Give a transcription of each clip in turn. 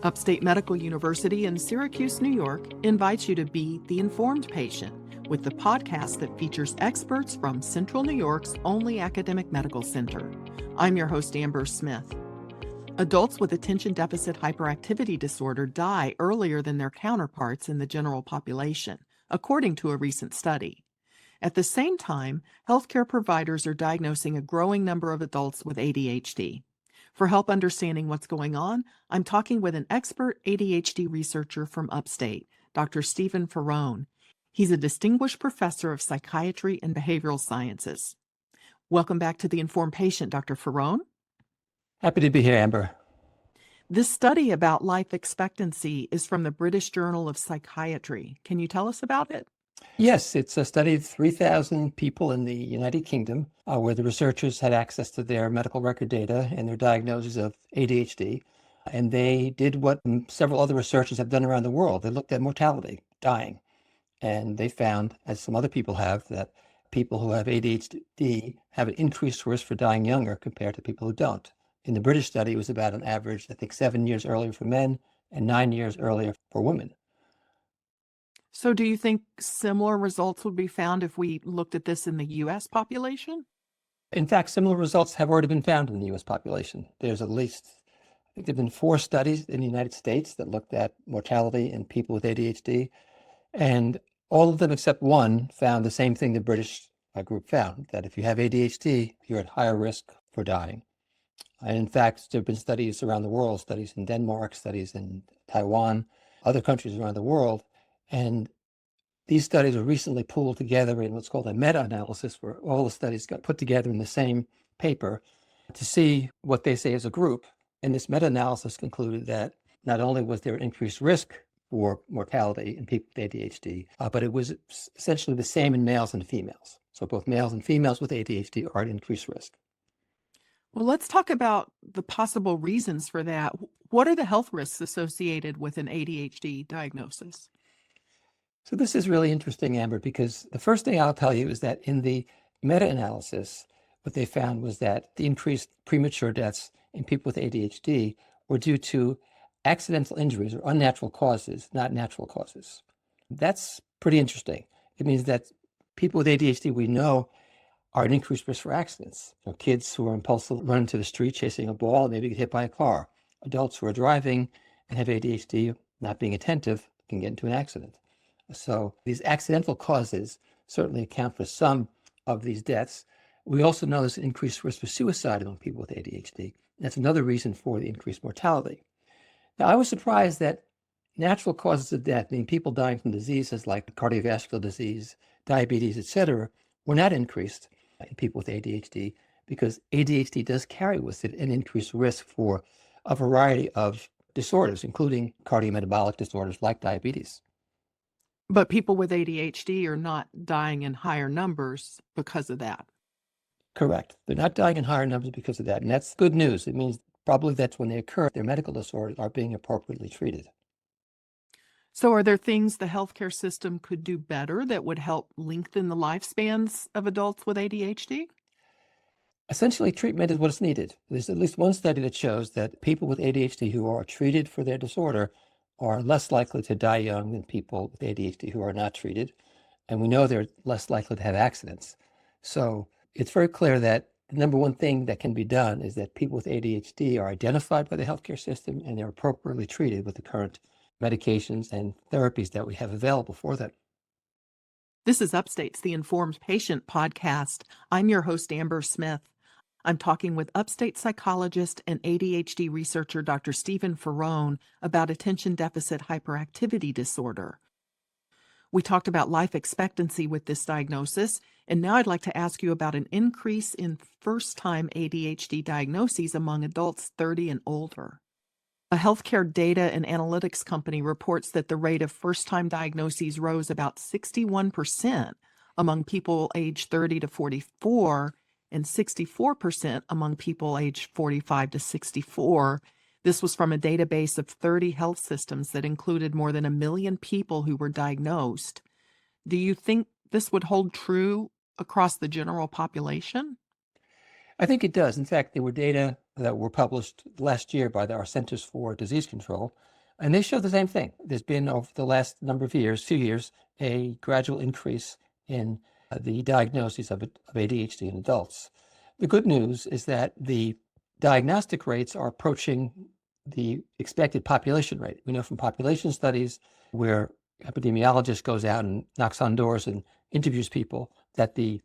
Upstate Medical University in Syracuse, New York, invites you to be the informed patient with the podcast that features experts from Central New York's only academic medical center. I'm your host, Amber Smith. Adults with attention deficit hyperactivity disorder die earlier than their counterparts in the general population, according to a recent study. At the same time, healthcare providers are diagnosing a growing number of adults with ADHD. For help understanding what's going on, I'm talking with an expert ADHD researcher from Upstate, Dr. Stephen Faraone. He's a distinguished professor of psychiatry and behavioral sciences. Welcome back to The Informed Patient, Dr. Faraone. Happy to be here, Amber. This study about life expectancy is from the British Journal of Psychiatry. Can you tell us about it? Yes, it's a study of 3,000 people in the United Kingdom where the researchers had access to their medical record data and their diagnosis of ADHD. And they did what several other researchers have done around the world. They looked at mortality, dying. And they found, as some other people have, that people who have ADHD have an increased risk for dying younger compared to people who don't. In the British study, it was about an average, I think, 7 years earlier for men and 9 years earlier for women. So do you think similar results would be found if we looked at this in the U.S. population? In fact, similar results have already been found in the U.S. population. There's at least, I think there have been 4 studies in the United States that looked at mortality in people with ADHD, and all of them except one found the same thing the British group found, that if you have ADHD, you're at higher risk for dying. And in fact, there have been studies around the world, studies in Denmark, studies in Taiwan, other countries around the world. And these studies were recently pooled together in what's called a meta-analysis, where all the studies got put together in the same paper to see what they say as a group. And this meta-analysis concluded that not only was there increased risk for mortality in people with ADHD, but it was essentially the same in males and females. So both males and females with ADHD are at increased risk. Well, let's talk about the possible reasons for that. What are the health risks associated with an ADHD diagnosis? So this is really interesting, Amber, because the first thing I'll tell you is that in the meta-analysis, what they found was that the increased premature deaths in people with ADHD were due to accidental injuries or unnatural causes, not natural causes. That's pretty interesting. It means that people with ADHD we know are at increased risk for accidents. Kids who are impulsive run into the street chasing a ball and maybe get hit by a car. Adults who are driving and have ADHD, not being attentive, can get into an accident. So these accidental causes certainly account for some of these deaths. We also know there's an increased risk for suicide among people with ADHD. That's another reason for the increased mortality. Now, I was surprised that natural causes of death, meaning people dying from diseases like cardiovascular disease, diabetes, etc., were not increased in people with ADHD, because ADHD does carry with it an increased risk for a variety of disorders, including cardiometabolic disorders like diabetes. But people with ADHD are not dying in higher numbers because of that. Correct. They're not dying in higher numbers because of that. And that's good news. It means probably that's when they occur, their medical disorders are being appropriately treated. So are there things the healthcare system could do better that would help lengthen the lifespans of adults with ADHD? Essentially, treatment is what's needed. There's at least one study that shows that people with ADHD who are treated for their disorder are less likely to die young than people with ADHD who are not treated. And we know they're less likely to have accidents. So it's very clear that the number one thing that can be done is that people with ADHD are identified by the healthcare system and they're appropriately treated with the current medications and therapies that we have available for them. This is Upstate's The Informed Patient podcast. I'm your host, Amber Smith. I'm talking with Upstate psychologist and ADHD researcher Dr. Stephen Faraone about attention deficit hyperactivity disorder. We talked about life expectancy with this diagnosis, and now I'd like to ask you about an increase in first-time ADHD diagnoses among adults 30 and older. A healthcare data and analytics company reports that the rate of first-time diagnoses rose about 61% among people aged 30 to 44 and 64% among people aged 45 to 64. This was from a database of 30 health systems that included more than 1 million people who were diagnosed. Do you think this would hold true across the general population? I think it does. In fact, there were data that were published last year by our Centers for Disease Control And they show the same thing. There's been, over the last number of years, few years, a gradual increase in the diagnoses of ADHD in adults. The good news is that the diagnostic rates are approaching the expected population rate. We know from population studies where epidemiologist goes out and knocks on doors and interviews people that the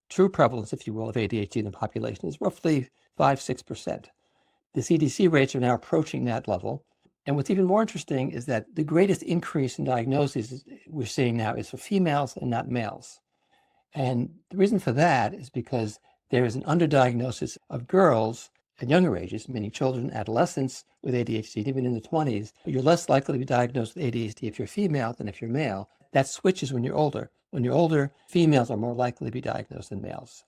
true prevalence, if you will, of ADHD in the population is roughly 5-6%. The CDC rates are now approaching that level. And what's even more interesting is that the greatest increase in diagnoses we're seeing now is for females and not males. And the reason for that is because there is an underdiagnosis of girls at younger ages, meaning children, adolescents with ADHD, even in the 20s. But you're less likely to be diagnosed with ADHD if you're female than if you're male. That switches when you're older. When you're older, females are more likely to be diagnosed than males.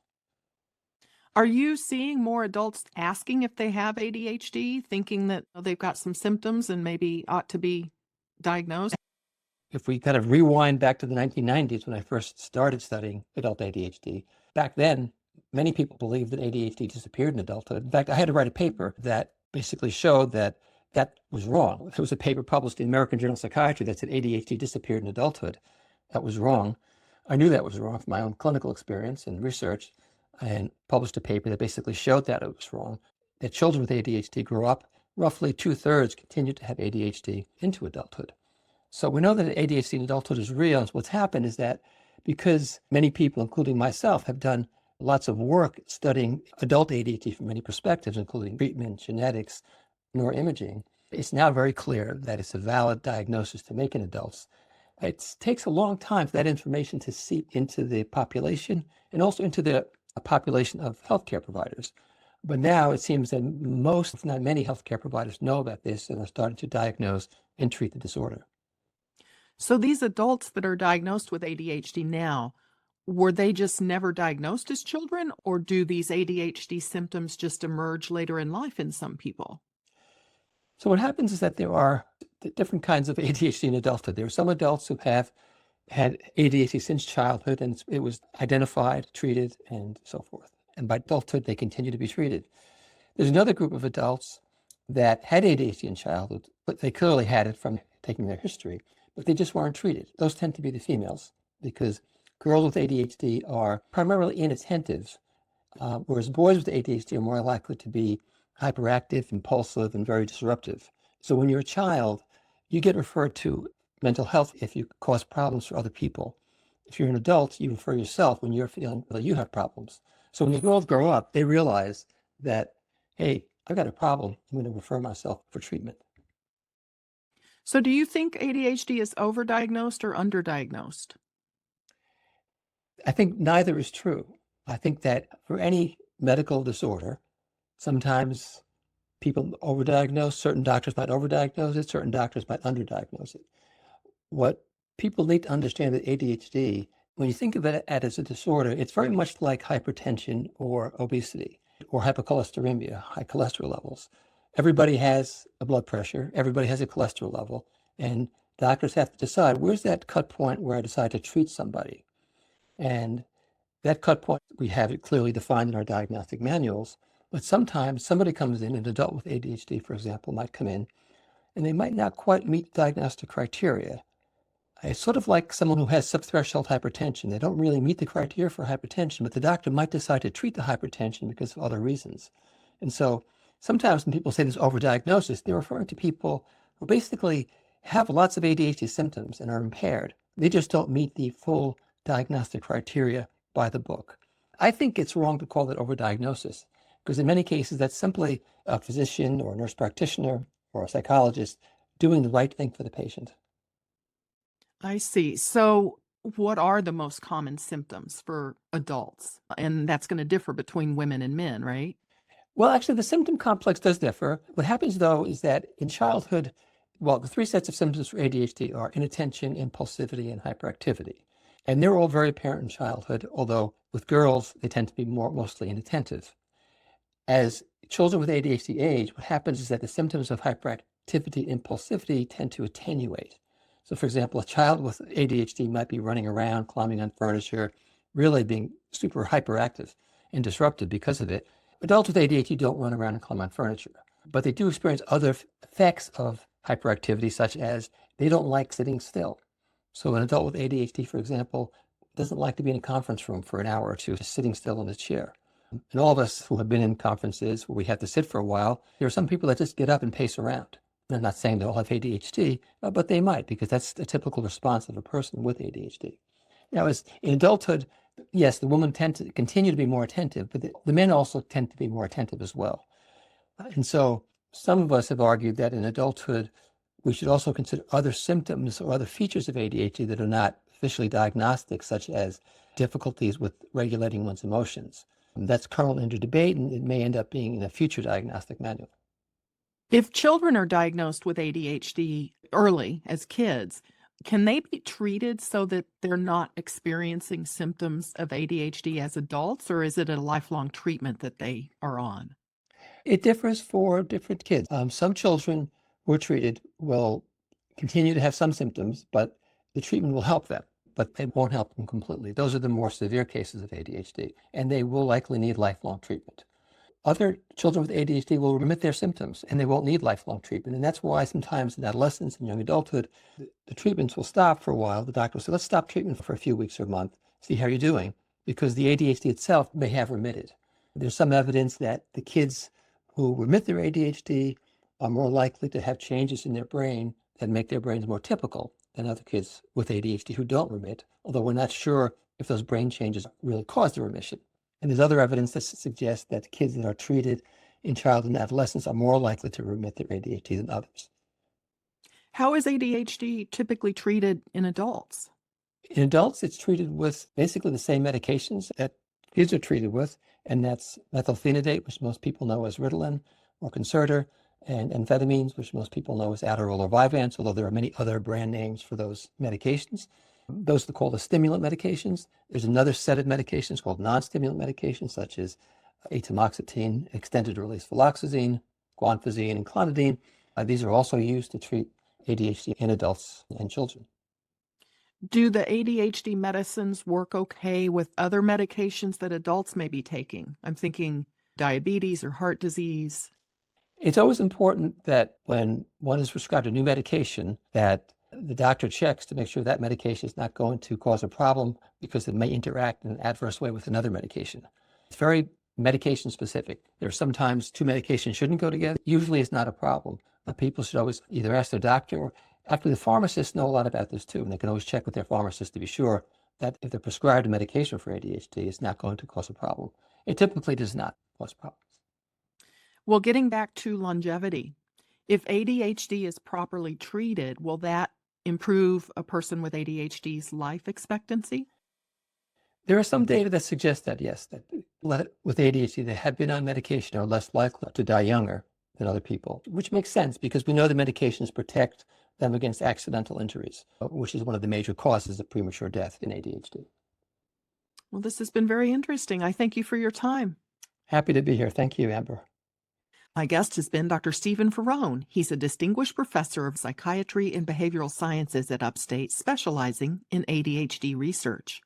Are you seeing more adults asking if they have ADHD, thinking that they've got some symptoms and maybe ought to be diagnosed? If we kind of rewind back to the 1990s when I first started studying adult ADHD, back then, many people believed that ADHD disappeared in adulthood. In fact, I had to write a paper that basically showed that that was wrong. There was a paper published in the American Journal of Psychiatry that said ADHD disappeared in adulthood. That was wrong. I knew that was wrong from my own clinical experience and research, and published a paper that basically showed that it was wrong, that children with ADHD grow up, roughly 2/3 continue to have ADHD into adulthood. So we know that ADHD in adulthood is real. And what's happened is that because many people, including myself, have done lots of work studying adult ADHD from many perspectives, including treatment, genetics, neuroimaging, it's now very clear that it's a valid diagnosis to make in adults. It takes a long time for that information to seep into the population and also into the population of healthcare providers. But now it seems that most, if not many, healthcare providers know about this and are starting to diagnose and treat the disorder. So these adults that are diagnosed with ADHD now, were they just never diagnosed as children, or do these ADHD symptoms just emerge later in life in some people? So what happens is that there are different kinds of ADHD in adulthood. There are some adults who have had ADHD since childhood, and it was identified, treated, and so forth. And by adulthood, they continue to be treated. There's another group of adults that had ADHD in childhood, but they clearly had it from taking their history, but they just weren't treated. Those tend to be the females, because girls with ADHD are primarily inattentive, whereas boys with ADHD are more likely to be hyperactive, impulsive, and very disruptive. So when you're a child, you get referred to mental health if you cause problems for other people. If you're an adult, you refer yourself when you're feeling that you have problems. So when the girls grow up, they realize that, hey, I've got a problem. I'm going to refer myself for treatment. So do you think ADHD is overdiagnosed or underdiagnosed? I think neither is true. I think that for any medical disorder, sometimes people overdiagnose, certain doctors might overdiagnose it, certain doctors might underdiagnose it. What people need to understand with ADHD, when you think of it as a disorder, it's very much like hypertension or obesity or hypercholesterolemia, high cholesterol levels. Everybody has a blood pressure, everybody has a cholesterol level, and doctors have to decide, where's that cut point where I decide to treat somebody? And that cut point, we have it clearly defined in our diagnostic manuals, but sometimes somebody comes in, an adult with ADHD, for example, might come in, and they might not quite meet diagnostic criteria. It's sort of like someone who has subthreshold hypertension. They don't really meet the criteria for hypertension, but the doctor might decide to treat the hypertension because of other reasons. And so sometimes when people say there's overdiagnosis, they're referring to people who basically have lots of ADHD symptoms and are impaired. They just don't meet the full diagnostic criteria by the book. I think it's wrong to call it overdiagnosis, because in many cases, that's simply a physician or a nurse practitioner or a psychologist doing the right thing for the patient. I see. So what are the most common symptoms for adults? And that's going to differ between women and men, right? Well, actually, the symptom complex does differ. What happens, though, is that in childhood, well, the three sets of symptoms for ADHD are inattention, impulsivity, and hyperactivity. And they're all very apparent in childhood, although with girls, they tend to be mostly inattentive. As children with ADHD age, what happens is that the symptoms of hyperactivity and impulsivity tend to attenuate. So, for example, a child with ADHD might be running around, climbing on furniture, really being super hyperactive and disruptive because of it. Adults with ADHD don't run around and climb on furniture, but they do experience other effects of hyperactivity, such as they don't like sitting still. So an adult with ADHD, for example, doesn't like to be in a conference room for an hour or two, just sitting still in a chair. And all of us who have been in conferences where we have to sit for a while, there are some people that just get up and pace around. I'm not saying they all have ADHD, but they might, because that's a typical response of a person with ADHD. Now, as in adulthood, yes, the women tend to continue to be more attentive, but the men also tend to be more attentive as well. And so some of us have argued that in adulthood, we should also consider other symptoms or other features of ADHD that are not officially diagnostic, such as difficulties with regulating one's emotions. That's currently under debate, and it may end up being in a future diagnostic manual. If children are diagnosed with ADHD early as kids, can they be treated so that they're not experiencing symptoms of ADHD as adults, or is it a lifelong treatment that they are on? It differs for different kids. Some children who are treated will continue to have some symptoms, but the treatment will help them, but it won't help them completely. Those are the more severe cases of ADHD, and they will likely need lifelong treatment. Other children with ADHD will remit their symptoms, and they won't need lifelong treatment. And that's why sometimes in adolescence and young adulthood, the treatments will stop for a while. The doctor will say, let's stop treatment for a few weeks or a month, see how you're doing, because the ADHD itself may have remitted. There's some evidence that the kids who remit their ADHD are more likely to have changes in their brain that make their brains more typical than other kids with ADHD who don't remit, although we're not sure if those brain changes really cause the remission. And there's other evidence that suggests that kids that are treated in childhood and adolescence are more likely to remit their ADHD than others. How is ADHD typically treated in adults? In adults, it's treated with basically the same medications that kids are treated with, and that's methylphenidate, which most people know as Ritalin or Concerta, and amphetamines, which most people know as Adderall or Vyvanse, although there are many other brand names for those medications. Those are called the stimulant medications. There's another set of medications called non-stimulant medications, such as atomoxetine, extended-release fluoxetine, guanfacine, and clonidine. These are also used to treat ADHD in adults and children. Do the ADHD medicines work okay with other medications that adults may be taking? I'm thinking diabetes or heart disease. It's always important that when one is prescribed a new medication, that the doctor checks to make sure that medication is not going to cause a problem because it may interact in an adverse way with another medication. It's very medication specific. There are sometimes two medications shouldn't go together. Usually it's not a problem. But people should always either ask their doctor, or actually the pharmacists know a lot about this too, and they can always check with their pharmacist to be sure that if they're prescribed a medication for ADHD, it's not going to cause a problem. It typically does not cause problems. Well, getting back to longevity, if ADHD is properly treated, will that improve a person with ADHD's life expectancy? There are some data that suggests that, yes, that people with ADHD that have been on medication are less likely to die younger than other people, which makes sense because we know the medications protect them against accidental injuries, which is one of the major causes of premature death in ADHD. Well, this has been very interesting. I thank you for your time. Happy to be here. Thank you, Amber. My guest has been Dr. Stephen Faraone. He's a distinguished professor of psychiatry and behavioral sciences at Upstate, specializing in ADHD research.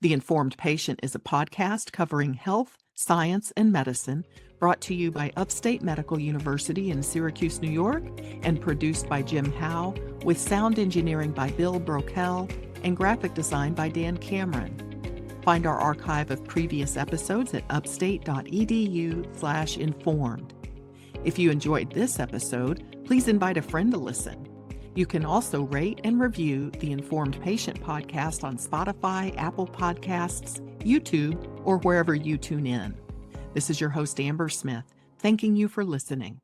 The Informed Patient is a podcast covering health, science, and medicine, brought to you by Upstate Medical University in Syracuse, New York, and produced by Jim Howe, with sound engineering by Bill Brokel and graphic design by Dan Cameron. Find our archive of previous episodes at upstate.edu/informed. If you enjoyed this episode, please invite a friend to listen. You can also rate and review the Informed Patient podcast on Spotify, Apple Podcasts, YouTube, or wherever you tune in. This is your host, Amber Smith, thanking you for listening.